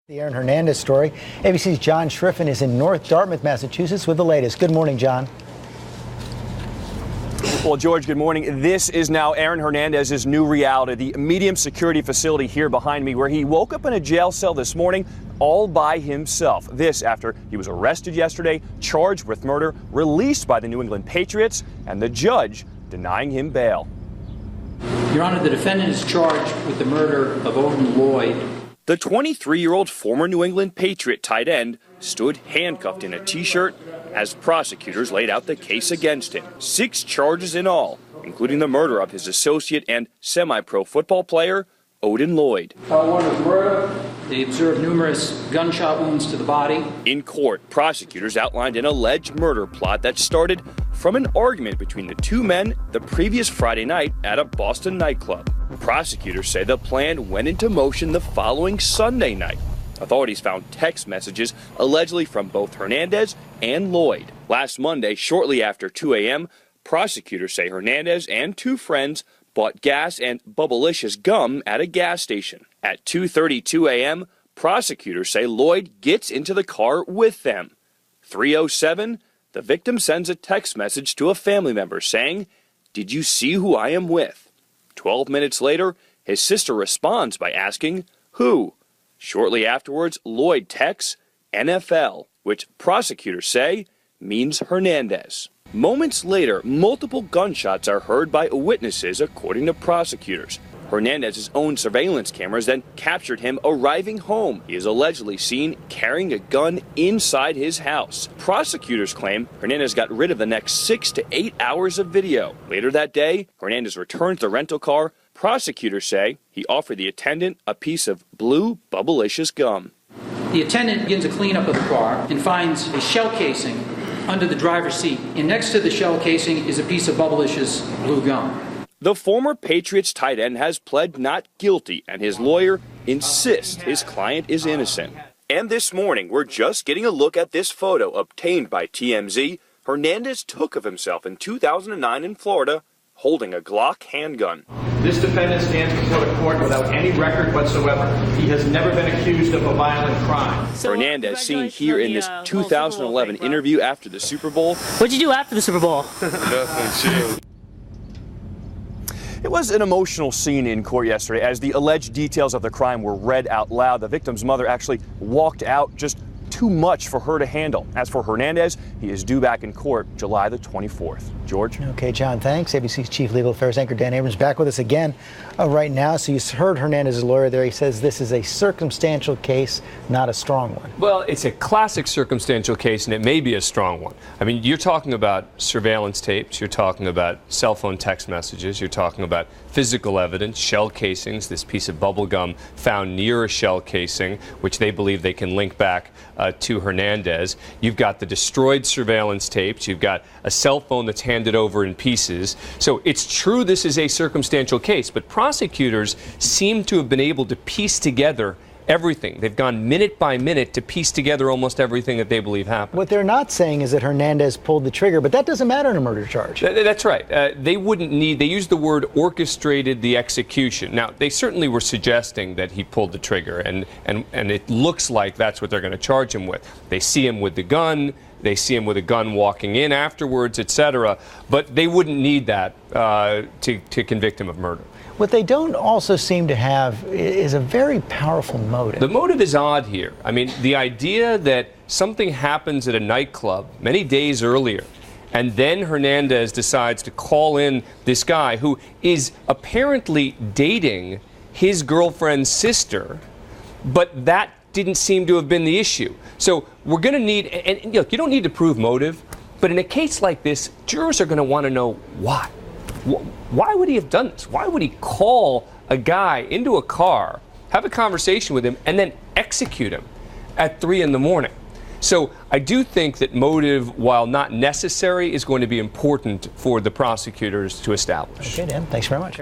The Aaron Hernandez story. ABC's John Schriffen is in North Dartmouth, Massachusetts with the latest. Good morning, John. Well, George, good morning. This is now Aaron Hernandez's new reality, the medium security facility here behind me, where he woke up in a jail cell this morning all by himself. This after he was arrested yesterday, charged with murder, released by the New England Patriots, and the judge denying him bail. Your Honor, the defendant is charged with the murder of Odin Lloyd. The 23-year-old former New England Patriot tight end stood handcuffed in a T-shirt as prosecutors laid out the case against him. 6 charges in all, including the murder of his associate and semi-pro football player, Odin Lloyd. Count 1 is murder. They observed numerous gunshot wounds to the body. In court, prosecutors outlined an alleged murder plot that started from an argument between the two men the previous Friday night at a Boston nightclub. Prosecutors say the plan went into motion the following Sunday night. Authorities found text messages allegedly from both Hernandez and Lloyd. Last Monday, shortly after 2 a.m., prosecutors say Hernandez and 2 friends bought gas and Bubblicious gum at a gas station. At 2:32 a.m., prosecutors say Lloyd gets into the car with them. 3:07, the victim sends a text message to a family member saying, "Did you see who I am with?" 12 minutes later, his sister responds by asking, "Who?" Shortly afterwards, Lloyd texts NFL, which prosecutors say means Hernandez. Moments later, multiple gunshots are heard by witnesses, according to prosecutors. Hernandez's own surveillance cameras then captured him arriving home. He is allegedly seen carrying a gun inside his house. Prosecutors claim Hernandez got rid of the next 6 to 8 hours of video. Later that day, Hernandez returned to the rental car. Prosecutors say he offered the attendant a piece of blue Bubblicious gum. The attendant begins a cleanup of the car and finds a shell casing under the driver's seat. And next to the shell casing is a piece of Bubblicious blue gum. The former Patriots tight end has pled not guilty, and his lawyer insists his client is innocent. And this morning, we're just getting a look at this photo obtained by TMZ. Hernandez took of himself in 2009 in Florida, holding a Glock handgun. This defendant stands before the court without any record whatsoever. He has never been accused of a violent crime. Hernandez seen here in this 2011 interview after the Super Bowl. What'd you do after the Super Bowl? It was an emotional scene in court yesterday as the alleged details of the crime were read out loud. The victim's mother actually walked out, just too much for her to handle. As for Hernandez, he is due back in court July the 24th. George? Okay, John, thanks. ABC's Chief Legal Affairs anchor Dan Abrams back with us again right now. So you heard Hernandez's lawyer there. He says this is a circumstantial case, not a strong one. Well, it's a classic circumstantial case, and it may be a strong one. I mean, you're talking about surveillance tapes. You're talking about cell phone text messages. You're talking about physical evidence, shell casings, this piece of bubble gum found near a shell casing, which they believe they can link back to Hernandez. You've got the destroyed surveillance tapes. You've got a cell phone that's handed over in pieces. So it's true this is a circumstantial case, but prosecutors seem to have been able to piece together everything. They've gone minute by minute to piece together almost everything that they believe happened. What they're not saying is that Hernandez pulled the trigger, but that doesn't matter in a murder charge. That's right. They wouldn't need, they used the word orchestrated the execution. Now, they certainly were suggesting that he pulled the trigger, and it looks like that's what they're going to charge him with. They see him with the gun. They see him with a gun walking in afterwards, etc. But they wouldn't need that to convict him of murder. What they don't also seem to have is a very powerful motive. The motive is odd here. I mean, the idea that something happens at a nightclub many days earlier, and then Hernandez decides to call in this guy who is apparently dating his girlfriend's sister, but that didn't seem to have been the issue. So we're going to need, and look, you don't need to prove motive, but in a case like this, jurors are going to want to know why. Why would he have done this? Why would he call a guy into a car, have a conversation with him, and then execute him at 3 in the morning? So I do think that motive, while not necessary, is going to be important for the prosecutors to establish. Okay, Dan, thanks very much.